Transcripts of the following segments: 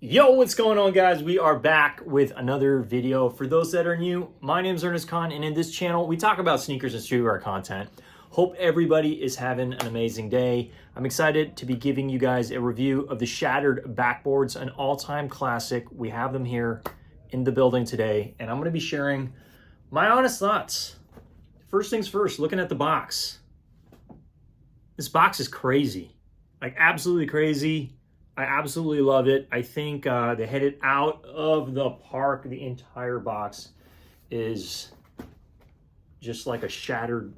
Yo, what's going on, guys? We are back with another video. For those that are new, my name is Ernest Khan, and in this channel, we talk about sneakers and streetwear content. Hope everybody is having an amazing day. I'm excited to be giving you guys a review of the Shattered Backboards, an all-time classic. We have them here in the building today, and I'm going to be sharing my honest thoughts. First things first, looking at the box. This box is crazy, like absolutely crazy. I absolutely love it. I think they hit it out of the park. The entire box is just like a shattered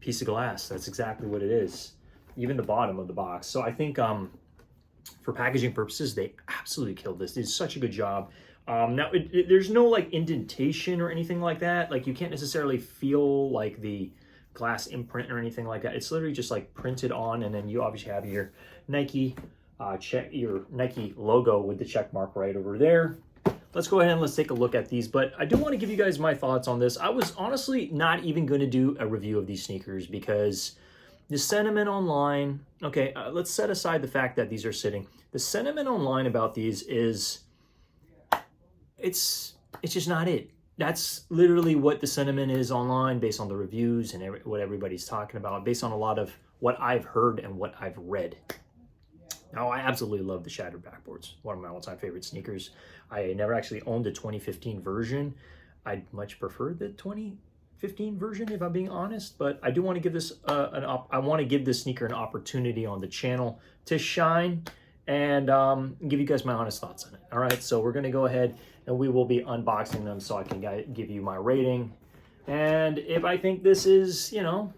piece of glass. That's exactly what it is. Even the bottom of the box. So I think for packaging purposes, they absolutely killed this. They did such a good job. Now, there's no like indentation or anything like that. Like you can't necessarily feel like the glass imprint or anything like that. It's literally just like printed on, and then you obviously have your Nike your Nike logo with the check mark right over there. Let's go ahead and let's take a look at these. But I do want to give you guys my thoughts on this. I was honestly not even going to do a review of these sneakers because the sentiment online, okay, let's set aside the fact that these are sitting. The sentiment online about these is, it's just not it. That's literally what the sentiment is online based on the reviews and what everybody's talking about, based on a lot of what I've heard and what I've read. Now, I absolutely love the Shattered Backboards, one of my all-time favorite sneakers. I never actually owned the 2015 version. I'd much prefer the 2015 version, if I'm being honest. But I do want to give this I want to give this sneaker an opportunity on the channel to shine and give you guys my honest thoughts on it. All right, so we're going to go ahead and we will be unboxing them so I can give you my rating. And if I think this is, you know,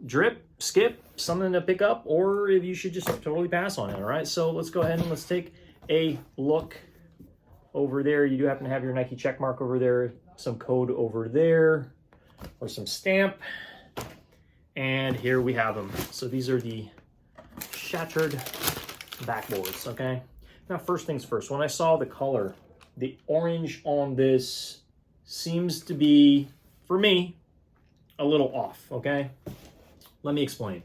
drip, skip, something to pick up, or if you should just totally pass on it. All right, so let's go ahead and let's take a look over there. You do happen to have your Nike check mark over there, some code over there, or some stamp, and here we have them. So these are the Shattered Backboards. Okay, now first things first, when I saw the color, the orange on this seems to be, for me, a little off. Okay, let me explain.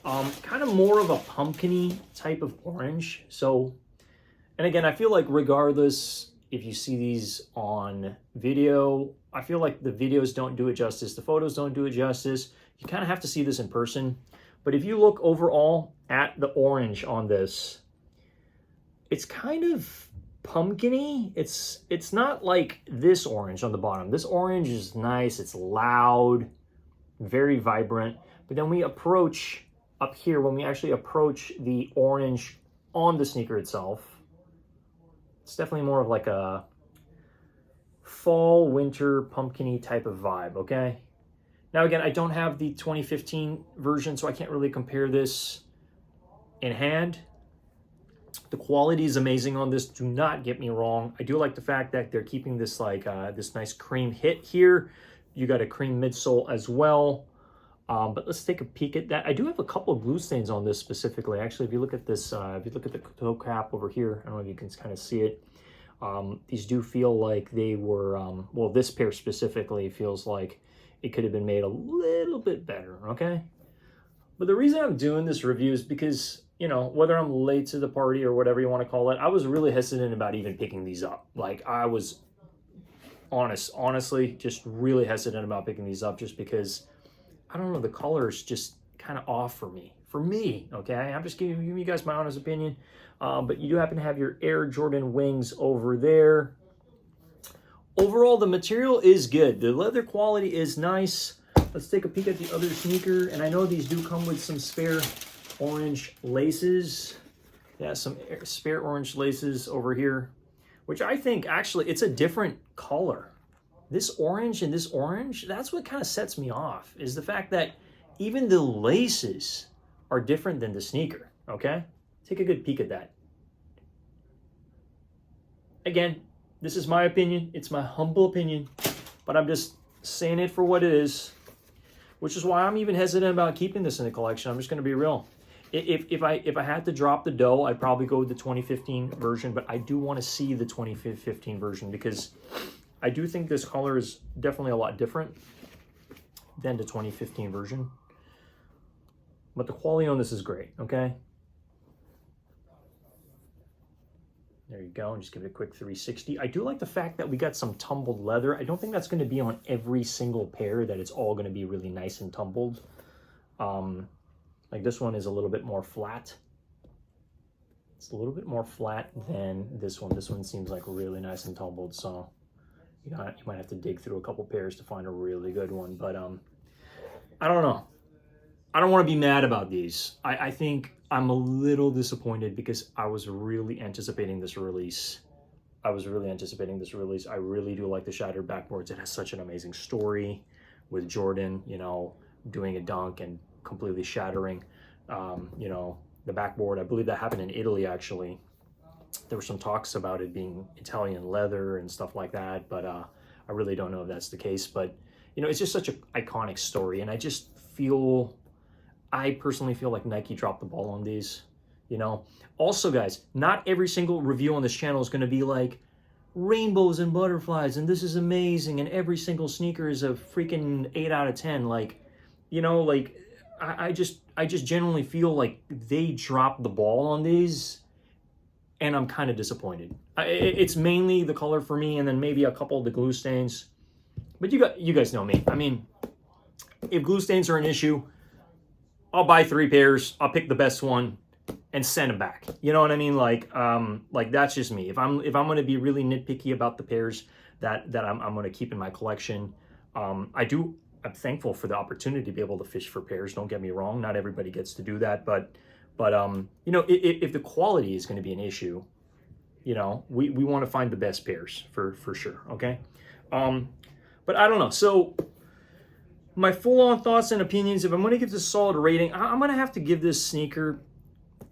Kind of more of a pumpkin-y type of orange. So, and again, I feel like regardless if you see these on video, I feel like the videos don't do it justice. The photos don't do it justice. You kind of have to see this in person. But if you look overall at the orange on this, it's kind of pumpkin-y. It's not like this orange on the bottom. This orange is nice. It's loud, very vibrant. But then we approach up here, when we actually approach the orange on the sneaker itself, it's definitely more of like a fall, winter, pumpkin-y type of vibe, okay? Now again, I don't have the 2015 version, so I can't really compare this in hand. The quality is amazing on this, do not get me wrong. I do like the fact that they're keeping this like this nice cream hit here. You got a cream midsole as well. But let's take a peek at that. I do have a couple of glue stains on this specifically. Actually, if you look at this, if you look at the toe cap over here, I don't know if you can kind of see it. These do feel like they were, well, this pair specifically feels like it could have been made a little bit better, okay? But the reason I'm doing this review is because, you know, whether I'm late to the party or whatever you want to call it, I was really hesitant about even picking these up. Like, I was honestly, just really hesitant about picking these up just because, I don't know, the color is just kind of off for me, okay? I'm just giving you guys my honest opinion. But you do happen to have your Air Jordan wings over there. Overall, the material is good. The leather quality is nice. Let's take a peek at the other sneaker. And I know these do come with some spare orange laces. Yeah, some spare orange laces over here, which I think actually it's a different color. This orange and this orange, that's what kind of sets me off, is the fact that even the laces are different than the sneaker, okay? Take a good peek at that. Again, this is my opinion. It's my humble opinion, but I'm just saying it for what it is, which is why I'm even hesitant about keeping this in the collection. I'm just going to be real. If I had to drop the dough, I'd probably go with the 2015 version, but I do want to see the 2015 version because I do think this color is definitely a lot different than the 2015 version. But the quality on this is great, okay? There you go, and just give it a quick 360. I do like the fact that we got some tumbled leather. I don't think that's going to be on every single pair, that it's all going to be really nice and tumbled. Like this one is a little bit more flat. It's a little bit more flat than this one. This one seems like really nice and tumbled, so you might have to dig through a couple pairs to find a really good one. But I don't know. I don't want to be mad about these. I think I'm a little disappointed because I was really anticipating this release. I really do like the Shattered Backboards. It has such an amazing story with Jordan, you know, doing a dunk and completely shattering, you know, the backboard. I believe that happened in Italy, actually. There were some talks about it being Italian leather and stuff like that, but I really don't know if that's the case. But, you know, it's just such an iconic story, and I personally feel like Nike dropped the ball on these, you know. Also, guys, not every single review on this channel is going to be like rainbows and butterflies and this is amazing and every single sneaker is a freaking 8 out of 10. Like, you know, like I just genuinely feel like they dropped the ball on these, and I'm kind of disappointed. It's mainly the color for me, and then maybe a couple of the glue stains. But you guys know me. I mean, if glue stains are an issue, I'll buy 3 pairs, I'll pick the best one and send them back. You know what I mean? Like that's just me. If I'm going to be really nitpicky about the pairs that I'm going to keep in my collection, I'm thankful for the opportunity to be able to fish for pairs. Don't get me wrong, not everybody gets to do that, but you know, if the quality is going to be an issue, you know, we want to find the best pairs for sure. Okay. But I don't know. So my full-on thoughts and opinions, if I'm going to give this a solid rating, I'm going to have to give this sneaker,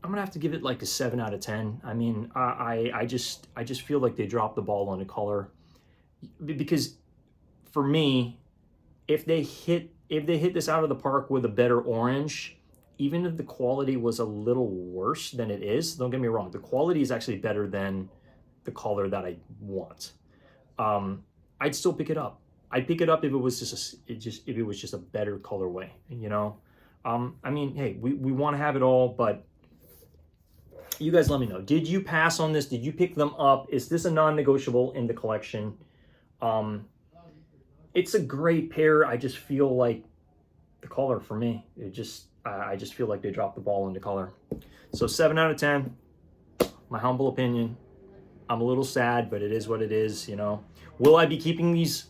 I'm going to have to give it like a 7 out of 10. I mean, I just feel like they dropped the ball on the color, because for me, if they hit this out of the park with a better orange, even if the quality was a little worse than it is, don't get me wrong, the quality is actually better than the color that I want. I'd still pick it up. I'd pick it up if it was just a better colorway, you know. I mean, hey, we want to have it all, but you guys let me know. Did you pass on this? Did you pick them up? Is this a non-negotiable in the collection? It's a great pair. I just feel like the color for me, I just feel like they dropped the ball in the color. So 7 out of 10, my humble opinion. I'm a little sad, but it is what it is, you know. Will I be keeping these?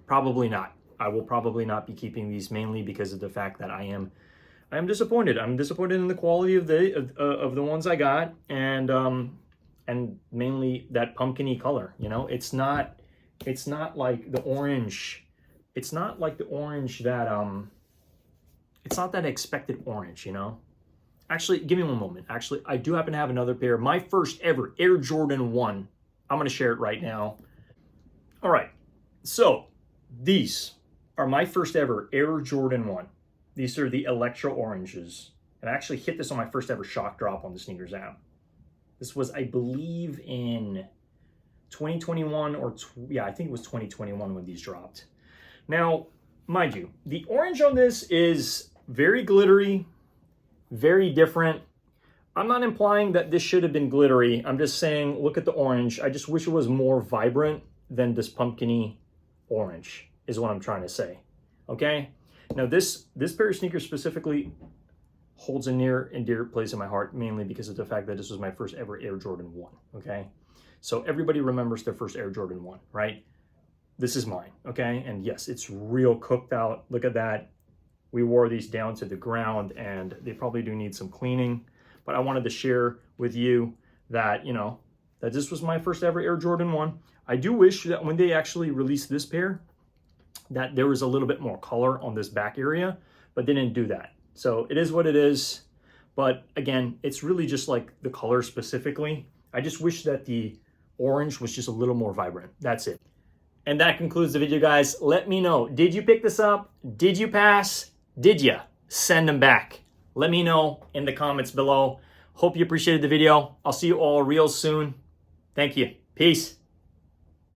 Probably not. I will probably not be keeping these, mainly because of the fact that I am disappointed. I'm disappointed in the quality of the ones I got, and mainly that pumpkin-y color. You know, it's not like the orange. It's not like the orange that it's not that expected orange. You know. Actually, give me one moment. Actually, I do happen to have another pair. My first ever Air Jordan 1. I'm going to share it right now. All right. So these are my first ever Air Jordan 1. These are the Electro Oranges. And I actually hit this on my first ever shock drop on the Sneakers app. This was, I believe, in 2021 I think it was 2021 when these dropped. Now, mind you, the orange on this is very glittery, very different. I'm not implying that this should have been glittery. I'm just saying, look at the orange. I just wish it was more vibrant than this pumpkin-y orange, is what I'm trying to say. Okay? Now, this pair of sneakers specifically holds a near and dear place in my heart, mainly because of the fact that this was my first ever Air Jordan 1. Okay? So everybody remembers their first Air Jordan 1, right? This is mine, okay? And yes, it's real cooked out. Look at that. We wore these down to the ground, and they probably do need some cleaning. But I wanted to share with you that, you know, that this was my first ever Air Jordan 1. I do wish that when they actually released this pair, that there was a little bit more color on this back area, but they didn't do that. So it is what it is. But again, it's really just like the color specifically. I just wish that the orange was just a little more vibrant. That's it. And that concludes the video, guys. Let me know. Did you pick this up? Did you pass? Did you send them back? Let me know in the comments below. Hope you appreciated the video. I'll see you all real soon. Thank you. Peace.